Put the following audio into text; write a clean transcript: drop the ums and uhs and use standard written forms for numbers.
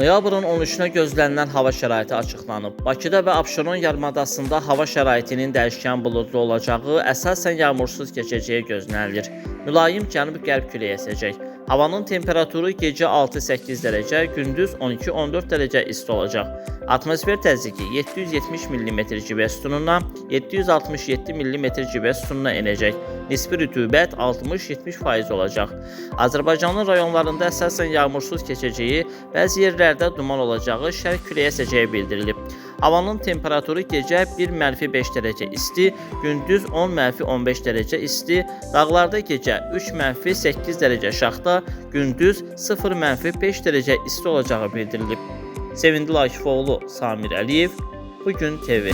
Noyabrın 13-nə gözlənilən hava şəraiti açıqlanıb. Bakıda və Abşeron yarımadasında hava şəraitinin dəyişkən buludlu olacağı, əsasən yağmursuz keçəcəyi gözlənilir. Mülayim cənub-qərb küləyi əsəcək. Havanın temperaturu gecə 6-8 dərəcə, gündüz 12-14 dərəcə isti olacaq. Atmosfer təzyiqi 770 mm civə sütunundan 767 mm civə sütununa enəcək. Nisbi rütubət 60-70% olacaq. Azərbaycanın rayonlarında əsasən yağmursuz keçəcəyi, bəzi yerlərdə duman olacağı, şərq küləyi əsəcəyi bildirilib. Havanın temperaturu gecə 1-5 dərəcə isti, gündüz 10-15 dərəcə isti, dağlarda gecə 3-8 dərəcə şaxta, gündüz 0-5 dərəcə isti olacağı bildirilib. Sevindil Akifoğlu, Samir Əliyev, Bugün TV.